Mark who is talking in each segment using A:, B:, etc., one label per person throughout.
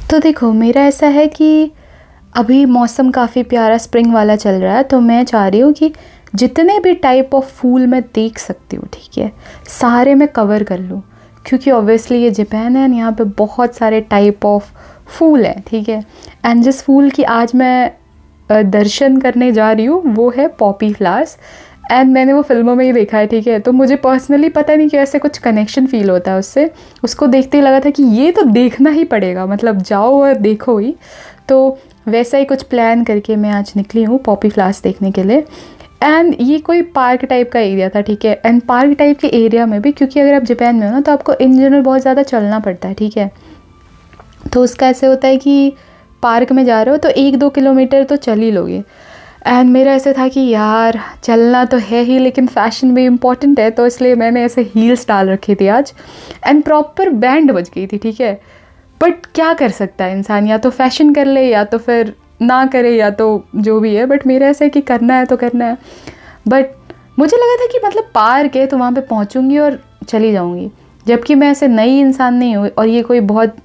A: तो देखो, मेरा ऐसा है कि अभी मौसम काफ़ी प्यारा स्प्रिंग वाला चल रहा है, तो मैं चाह रही हूँ कि जितने भी टाइप ऑफ फूल मैं देख सकती हूँ, ठीक है, सारे मैं कवर कर लूँ। क्योंकि ऑब्वियसली ये जापान है, यहाँ पे बहुत सारे टाइप ऑफ फूल हैं, ठीक है। एंड जिस फूल की आज मैं दर्शन करने जा रही हूँ वो है पॉपी फ्लावर्स। एंड मैंने वो फिल्मों में ही देखा है, ठीक है। तो मुझे पर्सनली पता नहीं क्यों ऐसे कुछ कनेक्शन फ़ील होता है उससे। उसको देखते ही लगा था कि ये तो देखना ही पड़ेगा, मतलब जाओ और देखो ही। तो वैसा ही कुछ प्लान करके मैं आज निकली हूँ पॉपी फ्लावर्स देखने के लिए। एंड ये कोई पार्क टाइप का एरिया था, ठीक है। एंड पार्क टाइप के एरिया में भी, क्योंकि अगर आप जापान में हो ना, तो आपको इन जनरल बहुत ज़्यादा चलना पड़ता है, ठीक है। तो उसका ऐसे होता है कि पार्क में जा रहे हो तो 1-2 किलोमीटर तो चल ही लोगे। एंड मेरा ऐसे था कि यार चलना तो है ही, लेकिन फ़ैशन भी इम्पॉर्टेंट है, तो इसलिए मैंने ऐसे हील्स डाल रखी थी आज। एंड प्रॉपर बैंड बज गई थी, ठीक है। बट क्या कर सकता है इंसान, या तो फैशन कर ले या तो फिर ना करे, या तो जो भी है। बट मेरा ऐसा है कि करना है तो करना है। बट मुझे लगा था कि मतलब पार्क है तो वहाँ पे पहुँचूँगी और चली जाऊँगी, जबकि मैं ऐसे नई इंसान नहीं हूँ और ये कोई बहुत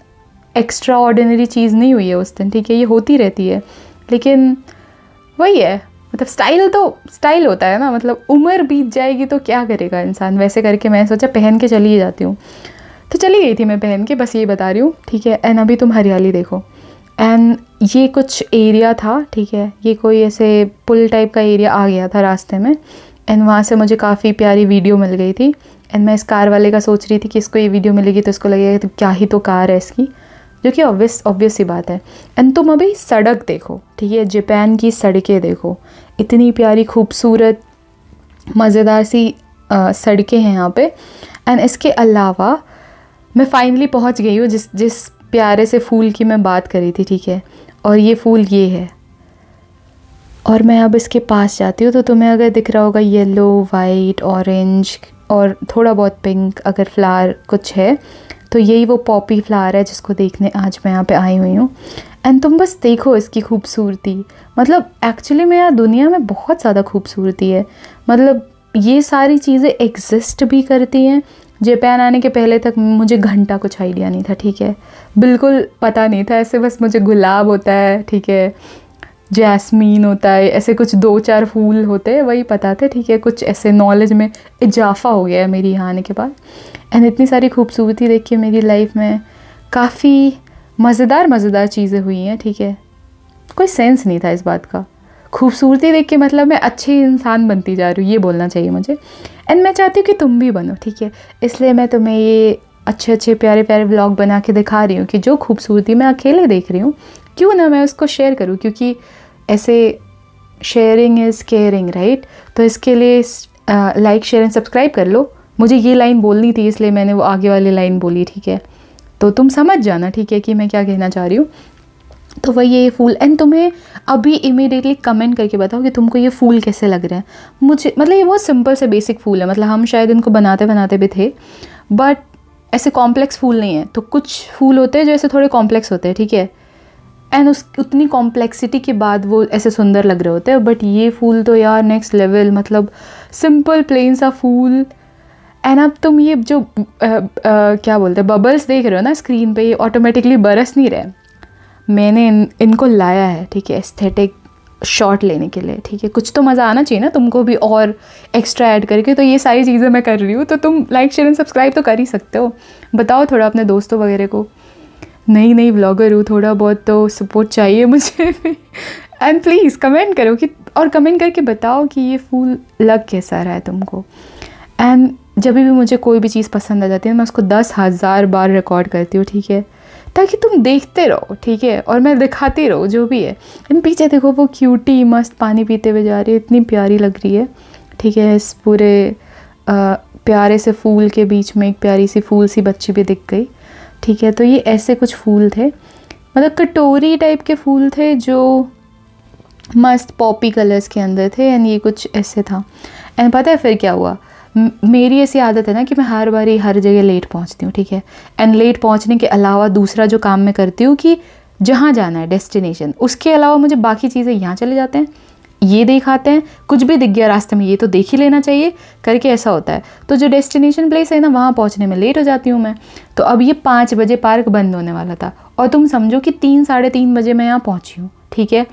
A: एक्स्ट्रा ऑर्डिनरी चीज़ नहीं हुई है उस दिन, ठीक है। ये होती रहती है, लेकिन वही है, मतलब स्टाइल तो स्टाइल होता है ना। मतलब उम्र बीत जाएगी तो क्या करेगा इंसान, वैसे करके मैं सोचा पहन के चली ही जाती हूँ। तो चली गई थी मैं पहन के, बस ये बता रही हूँ, ठीक है। एंड अभी तुम हरियाली देखो। एंड ये कुछ एरिया था, ठीक है, ये कोई ऐसे पुल टाइप का एरिया आ गया था रास्ते में। एंड वहाँ से मुझे काफ़ी प्यारी वीडियो मिल गई थी। एंड मैं इस कार वाले का सोच रही थी कि इसको ये वीडियो मिलेगी तो इसको लगेगा कि क्या ही तो कार है इसकी, जो कि ऑब्वियस सी बात है। एंड तुम अभी सड़क देखो, ठीक है, जापान की सड़कें देखो, इतनी प्यारी खूबसूरत मज़ेदार सी सड़कें हैं यहाँ पे। एंड इसके अलावा मैं फाइनली पहुँच गई हूँ जिस प्यारे से फूल की मैं बात करी थी, ठीक है। और ये फूल ये है, और मैं अब इसके पास जाती हूँ तो तुम्हें अगर दिख रहा होगा येलो, वाइट, ऑरेंज और थोड़ा बहुत पिंक अगर फ्लावर कुछ है, तो यही वो पॉपी फ्लावर है जिसको देखने आज मैं यहाँ पे आई हुई हूँ। एंड तुम बस देखो इसकी खूबसूरती, मतलब एक्चुअली में यार दुनिया में बहुत ज़्यादा खूबसूरती है। मतलब ये सारी चीज़ें एग्जिस्ट भी करती हैं। जापान आने के पहले तक मुझे घंटा कुछ आइडिया नहीं था, ठीक है, बिल्कुल पता नहीं था। ऐसे बस मुझे गुलाब होता है, ठीक है, जैस्मीन होता है, ऐसे कुछ 2-4 फूल होते हैं, वही पता थे, ठीक है। कुछ ऐसे नॉलेज में इजाफा हो गया है मेरी यहाँ आने के बाद। एंड इतनी सारी खूबसूरती देख के मेरी लाइफ में काफ़ी मज़ेदार चीज़ें हुई हैं, ठीक है। कोई सेंस नहीं था इस बात का। खूबसूरती देख के मतलब मैं अच्छी इंसान बनती जा रही हूँ, ये बोलना चाहिए मुझे। एंड मैं चाहती हूँ कि तुम भी बनो, ठीक है। इसलिए मैं तुम्हें ये अच्छे प्यारे व्लॉग बना के दिखा रही हूँ कि जो खूबसूरती मैं अकेले देख रही हूँ, क्यों ना मैं उसको शेयर करूँ, क्योंकि ऐसे शेयरिंग इज़ केयरिंग, राइट। तो इसके लिए लाइक, शेयर एंड सब्सक्राइब कर लो। मुझे ये लाइन बोलनी थी इसलिए मैंने वो आगे वाली लाइन बोली, ठीक है। तो तुम समझ जाना, ठीक है, कि मैं क्या कहना चाह रही हूँ। तो वही ये फूल। एंड तुम्हें अभी इमीडिएटली कमेंट करके बताओ कि तुमको ये फूल कैसे लग रहे हैं। मुझे मतलब ये बहुत सिंपल से बेसिक फूल है, मतलब हम शायद इनको बनाते भी थे, बट ऐसे कॉम्प्लेक्स फूल नहीं है। तो कुछ फूल होते हैं जो ऐसे थोड़े कॉम्प्लेक्स होते हैं, ठीक है। एंड उतनी कॉम्प्लेक्सिटी के बाद वो ऐसे सुंदर लग रहे होते हैं। बट ये फूल तो यार नेक्स्ट लेवल, मतलब सिंपल प्लेन सा फूल। एंड अब तुम ये जो क्या बोलते हैं बबल्स देख रहे हो ना स्क्रीन पे, ये ऑटोमेटिकली बरस नहीं रहे। मैंने इनको लाया है, ठीक है, एस्थेटिक शॉट लेने के लिए, ठीक है। कुछ तो मज़ा आना चाहिए ना तुमको भी और एक्स्ट्रा ऐड करके। तो ये सारी चीज़ें मैं कर रही हूँ, तो तुम लाइक, शेयर एंड सब्सक्राइब तो कर ही सकते हो। बताओ थोड़ा अपने दोस्तों वगैरह को, नई व्लॉगर हूँ, थोड़ा बहुत तो सपोर्ट चाहिए मुझे भी। एंड प्लीज़ कमेंट करो कि, और कमेंट करके बताओ कि ये फूल लग कैसा रहा है तुमको। एंड जब भी मुझे कोई भी चीज़ पसंद आ जाती है मैं उसको 10,000 बार रिकॉर्ड करती हूँ, ठीक है, ताकि तुम देखते रहो, ठीक है, और मैं दिखाती रहूँ जो भी है। इन पीछे देखो वो क्यूटी मस्त पानी पीते हुए जा रही है, इतनी प्यारी लग रही है, ठीक है। इस पूरे प्यारे से फूल के बीच में एक प्यारी सी फूल सी बच्ची भी दिख गई, ठीक है। तो ये ऐसे कुछ फूल थे, मतलब कटोरी टाइप के फूल थे जो मस्त पॉपी कलर्स के अंदर थे। एंड ये कुछ ऐसे था। एंड पता है फिर क्या हुआ, मेरी ऐसी आदत है ना कि मैं हर बारी हर जगह लेट पहुंचती हूँ, ठीक है। एंड लेट पहुंचने के अलावा दूसरा जो काम मैं करती हूँ कि जहाँ जाना है डेस्टिनेशन, उसके अलावा मुझे बाकी चीज़ें यहाँ चले जाते हैं, ये देख आते हैं, कुछ भी दिख गया रास्ते में ये तो देख ही लेना चाहिए करके ऐसा होता है। तो जो डेस्टिनेशन प्लेस है ना वहाँ पहुँचने में लेट हो जाती हूँ मैं। तो अब ये 5 बजे पार्क बंद होने वाला था और तुम समझो कि 3 साढ़े 3 बजे मैं यहाँ पहुँची हूँ, ठीक है।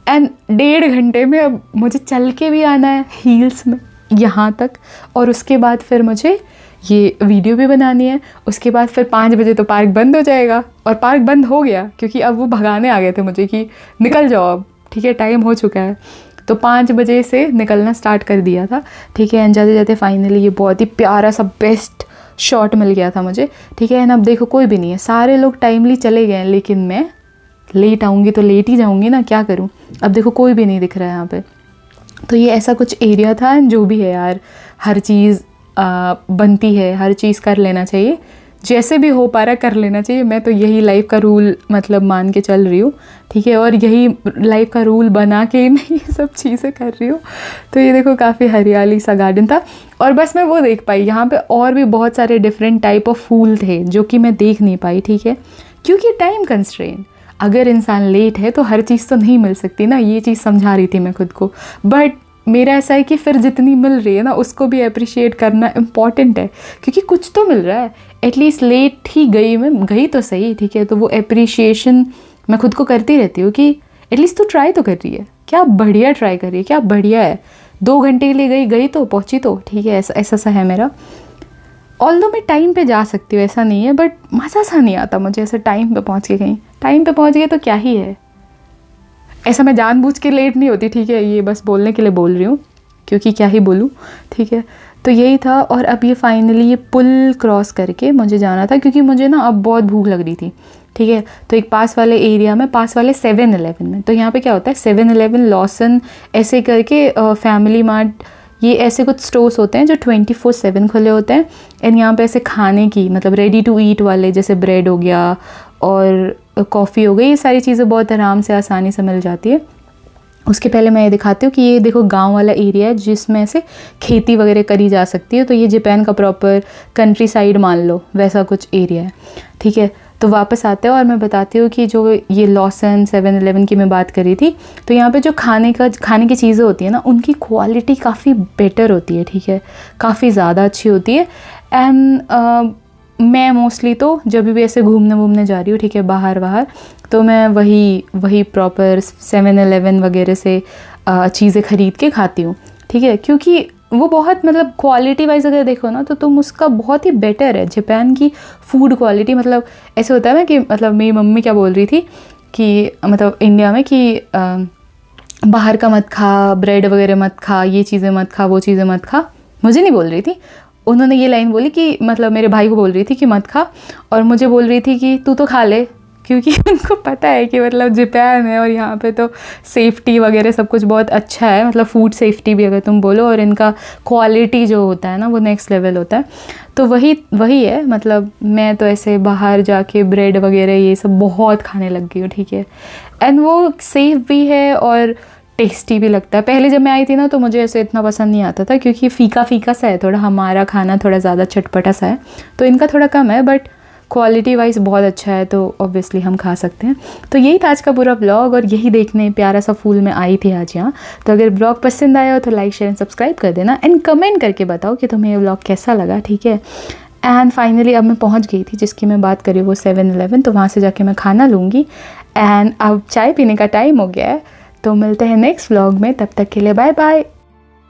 A: एंड 1.5 घंटे में अब मुझे चल के भी आना है हील्स में यहाँ तक, और उसके बाद फिर मुझे ये वीडियो भी बनानी है। उसके बाद फिर 5 बजे तो पार्क बंद हो जाएगा, और पार्क बंद हो गया क्योंकि अब वो भगाने आ गए थे मुझे कि निकल जाओ अब, ठीक है, टाइम हो चुका है। तो 5 बजे से निकलना स्टार्ट कर दिया था, ठीक है। एंड जाते जाते फाइनली ये बहुत ही प्यारा सा बेस्ट शॉट मिल गया था मुझे, ठीक है। एंड अब देखो कोई भी नहीं है, सारे लोग टाइमली चले गए हैं, लेकिन मैं लेट आऊँगी तो लेट ही जाऊँगी ना, क्या करूँ। अब देखो कोई भी नहीं दिख रहा है यहाँ पे। तो ये ऐसा कुछ एरिया था। एंड जो भी है यार, हर चीज़ बनती है, हर चीज़ कर लेना चाहिए, जैसे भी हो पा रहा कर लेना चाहिए। मैं तो यही लाइफ का रूल मतलब मान के चल रही हूँ, ठीक है। और यही लाइफ का रूल बना के मैं ये सब चीज़ें कर रही हूँ। तो ये देखो काफ़ी हरियाली सा गार्डन था, और बस मैं वो देख पाई। यहाँ पे और भी बहुत सारे डिफरेंट टाइप ऑफ फूल थे जो कि मैं देख नहीं पाई, ठीक है, क्योंकि टाइम कंस्ट्रेंट। अगर इंसान लेट है तो हर चीज़ तो नहीं मिल सकती ना, ये चीज़ समझा रही थी मैं खुद को। बट मेरा ऐसा है कि फिर जितनी मिल रही है ना उसको भी अप्रिशिएट करना इम्पॉर्टेंट है, क्योंकि कुछ तो मिल रहा है। एटलीस्ट लेट ही गई, मैं गई तो सही, ठीक है। तो वो अप्रिशिएशन मैं खुद को करती रहती हूँ कि एटलीस्ट तू ट्राई तो कर रही है, क्या बढ़िया ट्राई कर रही है, क्या बढ़िया है। 2 घंटे के लिए गई तो पहुँची तो, ठीक है। ऐसा सा है मेरा। ऑल्दो मैं टाइम पे जा सकती हूँ, ऐसा नहीं है, बट मज़ा सा नहीं आता मुझे ऐसे टाइम पे पहुँच के। कहीं टाइम पे पहुँच गए तो क्या ही है। ऐसा मैं जानबूझ के लेट नहीं होती, ठीक है, ये बस बोलने के लिए बोल रही हूँ, क्योंकि क्या ही बोलूँ, ठीक है। तो यही था। और अब ये फाइनली ये पुल क्रॉस करके मुझे जाना था, क्योंकि मुझे ना अब बहुत भूख लग रही थी, ठीक है। तो एक पास वाले एरिया में, पास वाले 7-Eleven में, तो यहाँ पे क्या होता है 7-Eleven, लॉसन, ऐसे करके फैमिली मार्ट, ये ऐसे कुछ स्टोर्स होते हैं जो 24/7 खुले होते हैं। एंड यहाँ पे ऐसे खाने की मतलब रेडी टू ईट वाले, जैसे ब्रेड हो गया और कॉफ़ी हो गई, ये सारी चीज़ें बहुत आराम से आसानी से मिल जाती है। उसके पहले मैं ये दिखाती हूँ कि ये देखो गांव वाला एरिया है जिसमें से खेती वगैरह करी जा सकती है। तो ये जापान का प्रॉपर कंट्री साइड मान लो वैसा कुछ एरिया है, ठीक है। तो वापस आते हैं और मैं बताती हूँ कि जो ये लॉसन 7-Eleven की मैं बात करी थी, तो यहाँ पे जो खाने की चीज़ें होती है ना, उनकी क्वालिटी काफ़ी बेटर होती है, ठीक है, काफ़ी ज़्यादा अच्छी होती है। एंड मैं मोस्टली तो जब भी ऐसे घूमने जा रही हूँ, ठीक है, बाहर, तो मैं वही प्रॉपर 7-Eleven वगैरह से चीज़ें ख़रीद के खाती हूँ, ठीक है। क्योंकि वो बहुत मतलब क्वालिटी वाइज अगर देखो ना तो तुम उसका बहुत ही बेटर है। जापान की फूड क्वालिटी, मतलब ऐसे होता है ना कि मतलब मेरी मम्मी क्या बोल रही थी कि मतलब इंडिया में कि बाहर का मत खा, ब्रेड वगैरह मत खा, ये चीज़ें मत खा, वो चीज़ें मत खा। मुझे नहीं बोल रही थी, उन्होंने ये लाइन बोली कि मतलब मेरे भाई को बोल रही थी कि मत खा, और मुझे बोल रही थी कि तू तो खा ले, क्योंकि उनको पता है कि मतलब जापान है और यहाँ पे तो सेफ्टी वगैरह सब कुछ बहुत अच्छा है, मतलब फूड सेफ्टी भी अगर तुम बोलो, और इनका क्वालिटी जो होता है ना वो नेक्स्ट लेवल होता है। तो वही है। मतलब मैं तो ऐसे बाहर जाके ब्रेड वगैरह ये सब बहुत खाने लग गई हूँ, ठीक है। एंड वो सेफ भी है और टेस्टी भी लगता है। पहले जब मैं आई थी ना तो मुझे ऐसे इतना पसंद नहीं आता था, क्योंकि फीका सा है थोड़ा, हमारा खाना थोड़ा ज़्यादा चटपटा सा है, तो इनका थोड़ा कम है, बट क्वालिटी वाइज बहुत अच्छा है, तो ऑब्वियसली हम खा सकते हैं। तो यही था आज का पूरा ब्लॉग, और यही देखने प्यारा सा फूल में आई थी आज यहाँ। तो अगर ब्लॉग पसंद आया हो तो लाइक शेयर एंड सब्सक्राइब कर देना, एंड कमेंट करके बताओ कि तुम्हें ये ब्लॉग कैसा लगा, ठीक है। एंड फाइनली अब मैं पहुँच गई थी जिसकी मैं बात करी, वो 7-Eleven, तो वहाँ से जाके मैं खाना लूँगी। एंड अब चाय पीने का टाइम हो गया है, तो मिलते हैं नेक्स्ट व्लॉग में, तब तक के लिए बाय बाय।